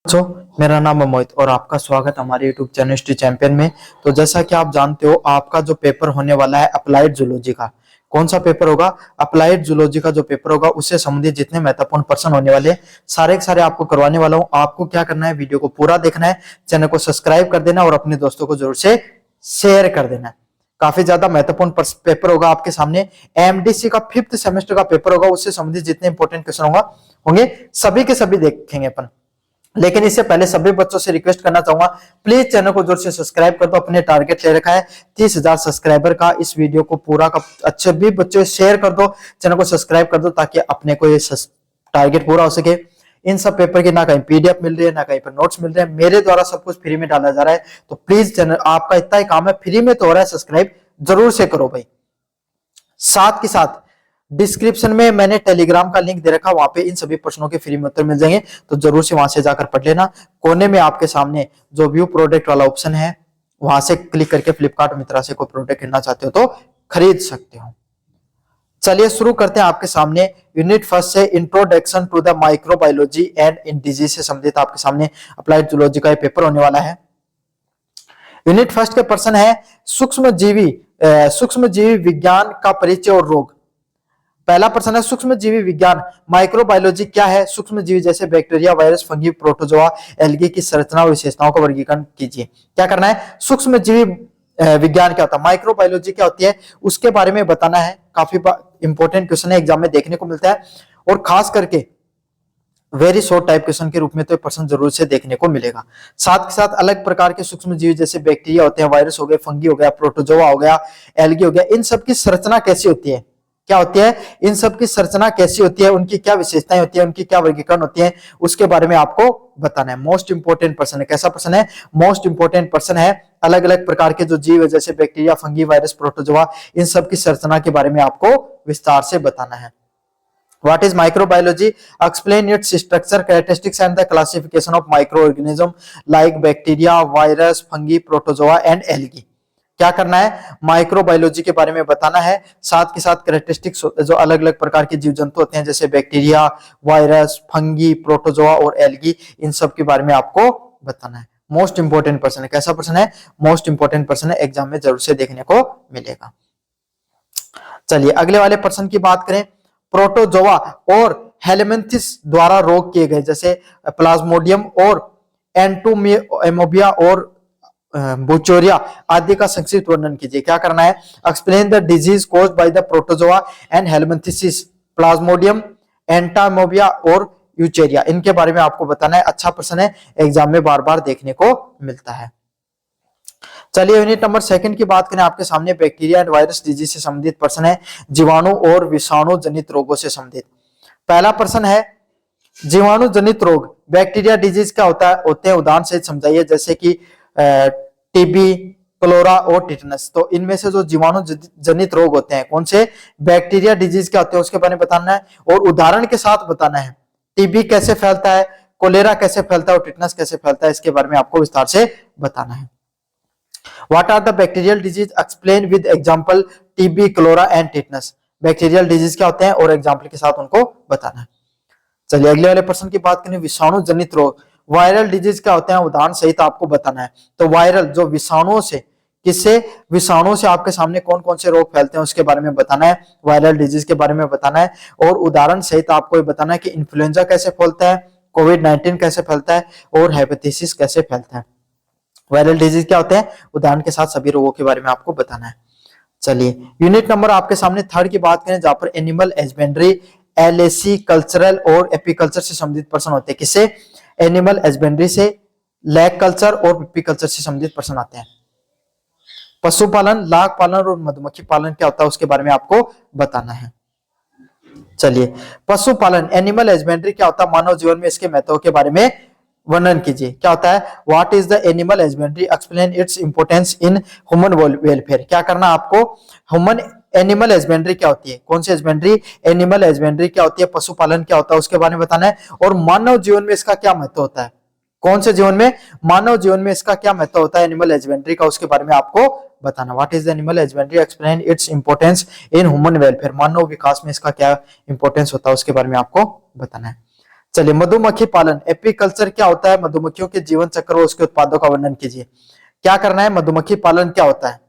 मेरा नाम है मोहित और आपका स्वागत हमारे YouTube चैनल हिस्ट्री चैंपियन में। तो जैसा कि आप जानते हो, आपका जो पेपर होने वाला है अप्लाइड जूलॉजी का, कौन सा पेपर होगा? अप्लाइड जूलॉजी का जो पेपर होगा उससे संबंधित जितने महत्वपूर्ण प्रश्न होने वाले सारे के सारे आपको करवाने वाला हूं। आपको क्या करना है, वीडियो को पूरा देखना है, चैनल को सब्सक्राइब कर देना और अपने दोस्तों को जरूर से शेयर कर देना। काफी ज्यादा महत्वपूर्ण पेपर होगा आपके सामने। एमडीसी का 5th सेमेस्टर का पेपर होगा, उससे संबंधित जितने इंपॉर्टेंट क्वेश्चन होंगे सभी के सभी देखेंगे अपन। लेकिन इससे पहले सभी बच्चों से रिक्वेस्ट करना चाहूंगा, प्लीज चैनल को जोर से सब्सक्राइब कर दो। अपने टारगेट ले रखा है 30,000 सब्सक्राइबर का। इस वीडियो को पूरा का अच्छे भी बच्चों शेयर कर दो, चैनल को सब्सक्राइब कर दो ताकि अपने को ये टारगेट पूरा हो सके। इन सब पेपर की ना कहीं पीडीएफ मिल रही है, ना कहीं पर नोट्स मिल रहे हैं, मेरे द्वारा सब कुछ फ्री में डाला जा रहा है। तो प्लीज चैनल, आपका इतना ही काम है, फ्री में तो हो रहा है, सब्सक्राइब जरूर से करो भाई। साथ के साथ डिस्क्रिप्शन में मैंने टेलीग्राम का लिंक दे रखा, वहां पे इन सभी प्रश्नों के फ्री में उत्तर मिल जाएंगे, तो जरूर से वहां से जाकर पढ़ लेना। कोने में आपके सामने जो व्यू प्रोडक्ट वाला ऑप्शन है, वहां से क्लिक करके फ्लिपकार्ट मित्रा से कोई प्रोडक्ट खरीदना चाहते हो तो खरीद सकते हो। चलिए शुरू करते हैं। आपके सामने यूनिट फर्स्ट से introduction to the microbiology and in disease से संबंधित आपके सामने अप्लाइड जूलॉजी का पेपर होने वाला है। यूनिट फर्स्ट के प्रश्न है सूक्ष्म जीवी विज्ञान का परिचय और रोग। पहला प्रश्न है सूक्ष्म जीवी विज्ञान, माइक्रोबायोलॉजी क्या है? सूक्ष्म जीवी जैसे bacteria, virus, fungi, protozoa, algae की संरचना और विशेषताओं का वर्गीकरण कीजिए। क्या करना है? सूक्ष्म जीवी विज्ञान क्या होता है, माइक्रोबायोलॉजी क्या होती है, उसके बारे में बताना है। काफी इंपॉर्टेंट क्वेश्चन है, एग्जाम में देखने को मिलता है और खास करके वेरी शॉर्ट टाइप क्वेश्चन के रूप में तो प्रश्न जरूर से देखने को मिलेगा। साथ के साथ अलग प्रकार के सूक्ष्म जीव जैसे बैक्टीरिया होते हैं, वायरस हो गए, फंगी हो गया, प्रोटोजोआ हो गया, एल्गी हो गया, इन सब की संरचना कैसी होती है, क्या होती है, इन सब की संरचना कैसी होती है, उनकी क्या विशेषताएं होती है, उनकी क्या वर्गीकरण होती है, उसके बारे में आपको बताना है। मोस्ट इंपोर्टेंट प्रश्न है। कैसा प्रश्न है? मोस्ट इंपोर्टेंट प्रश्न है। अलग अलग प्रकार के जो जीव है जैसे बैक्टीरिया, फंगी, वायरस, प्रोटोजोआ, इन सब की संरचना के बारे में आपको विस्तार से बताना है। What is microbiology? Explain its structure, characteristics and the classification of microorganisms like bacteria, virus, fungi, protozoa and algae. क्या करना है? माइक्रोबायोलॉजी के बारे में बताना है। साथ के साथ कैरेक्टरिस्टिक्स जो अलग अलग प्रकार के जीव जंतु होते हैं जैसे बैक्टीरिया, वायरस, फंगी, प्रोटोजोआ और एल्गी, इन सब के बारे में आपको बताना है। मोस्ट इंपोर्टेंट प्रश्न है। कैसा प्रश्न है? मोस्ट इंपोर्टेंट प्रश्न है, एग्जाम में जरूर से देखने को मिलेगा। चलिए अगले वाले प्रश्न की बात करें। प्रोटोजोआ और हेलमिंथिस द्वारा रोग किए गए जैसे प्लाज्मोडियम और एंटोमोबिया और बुचोरिया आदि का संक्षिप्त वर्णन कीजिए। क्या करना है? Explain the disease caused by the protozoa and helminths, plasmodium, entamoeba और यूचेरिया, इनके बारे में आपको बताना है। अच्छा प्रश्न है, एग्जाम में बार बार देखने को मिलता है। चलिए यूनिट नंबर 2 की बात करें। आपके सामने बैक्टीरिया एंड वायरस डिजीज से संबंधित प्रश्न है, जीवाणु और विषाणु जनित रोगों से संबंधित। पहला प्रश्न है जीवाणु जनित रोग, बैक्टीरिया डिजीज क्या होते हैं, उदाहरण से समझाइए। जैसे कि टीबी, क्लोरा और टिटनस। तो इनमें से जो जीवाणु जनित रोग होते हैं कौन से, बैक्टीरिया डिजीज क्या होते हैं उसके बारे में बताना है और उदाहरण के साथ बताना है। टीबी कैसे फैलता है, कोलेरा कैसे फैलता है और टिटनस कैसे फैलता है, इसके बारे में आपको विस्तार से बताना है। What are the bacterial disease? Explain with example TB, cholera and tetanus. Bacterial disease क्या होते हैं और एग्जाम्पल के साथ उनको बताना है। चलिए अगले वाले प्रश्न की बात करें। विषाणु जनित रोग, वायरल डिजीज क्या होते हैं, उदाहरण सहित आपको बताना है। तो वायरल जो विषाणुओं से, किससे, विषाणुओं से आपके सामने कौन कौन से रोग फैलते हैं उसके बारे में बताना है, वायरल डिजीज के बारे में बताना है और उदाहरण सहित आपको ये बताना है कि इन्फ्लुएंजा कैसे फैलता है, कोविड-19 कैसे फैलता है और हेपेटाइटिस कैसे फैलता है। वायरल डिजीज क्या होते हैं, उदाहरण के साथ सभी रोगों के बारे में आपको बताना है। चलिए यूनिट नंबर आपके सामने 3 की बात करें, जहां पर एनिमल हस्बेंड्री, एलएसी, कल्चरल और एपीकल्चर से संबंधित प्रश्न होते हैं। किससे? एनिमल हस्बेंड्री से, लैग कल्चर और एपीकल्चर से संबंधित प्रश्न आते हैं। पशुपालन, लाख पालन और मधुमक्खी पालन क्या होता है उसके बारे में आपको बताना है। चलिए पशुपालन, एनिमल हस्बेंड्री क्या होता है, मानव जीवन में इसके महत्व के बारे में वर्णन कीजिए। क्या होता है? What is the animal husbandry? Explain its importance in human welfare. क्या करना आपको? ह्यूमन एनिमल हस्बेंड्री क्या होती है, कौन सी हस्बेंड्री, एनिमल हस्बेंड्री क्या होती है, पशुपालन क्या होता है उसके बारे में बताना है और मानव जीवन में इसका क्या महत्व होता है। कौन से जीवन में? मानव जीवन में इसका क्या महत्व होता है एनिमल हस्बेंड्री का, उसके बारे में आपको बताना। What is the animal husbandry? Explain its importance in human welfare. मानव विकास में इसका क्या इंपोर्टेंस होता है उसके बारे में आपको बताना है। चलिए, मधुमक्खी पालन एपीकल्चर क्या होता है, मधुमक्खियों के जीवन चक्र और उसके उत्पादों का वर्णन कीजिए। क्या करना है, मधुमक्खी पालन क्या होता है,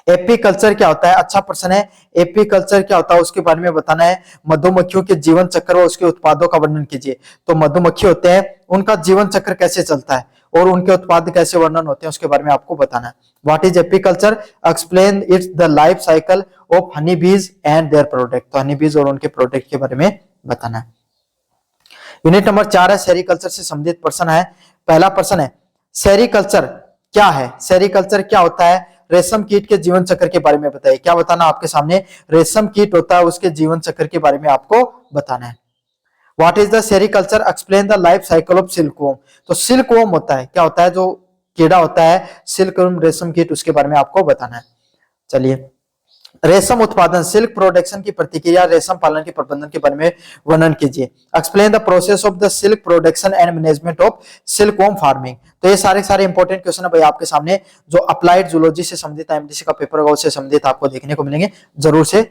एपीकल्चर क्या होता है, अच्छा प्रश्न है। एपीकल्चर क्या होता है उसके बारे में बताना है। मधुमक्खियों के जीवन चक्र और उसके उत्पादों का वर्णन कीजिए। तो मधुमक्खी होते हैं, उनका जीवन चक्र कैसे चलता है और उनके उत्पाद कैसे वर्णन होते हैं उसके बारे में आपको बताना है। What is apiculture, explain it's the life cycle of honey बीज एंड देयर प्रोडक्ट। तो हनी बीज और उनके प्रोडक्ट के बारे में बताना है। यूनिट नंबर 4 है सेरिकल्चर से संबंधित प्रश्न है। पहला प्रश्न है, सेरिकल्चर क्या है, सेरिकल्चर क्या होता है, रेशम कीट के जीवन चक्र के बारे में बताइए। क्या बताना आपके सामने, रेशम कीट होता है उसके जीवन चक्र के बारे में आपको बताना है। What is the sericulture, explain the life cycle of silkworm. तो सिल्कवॉर्म होता है, क्या होता है, जो कीड़ा होता है सिल्कवॉर्म रेशम कीट, उसके बारे में आपको बताना है। चलिए, रेशम उत्पादन सिल्क प्रोडक्शन की प्रतिक्रिया, रेशम पालन के प्रबंधन के बारे में वर्णन कीजिए। Explain the process of the silk production and management of silkworm farming. तो ये सारे इंपॉर्टेंट क्वेश्चन है भाई आपके सामने, जो अप्लाइड जूलॉजी से संबंधित एमडीसी का पेपर होगा उससे संबंधित आपको देखने को मिलेंगे, जरूर से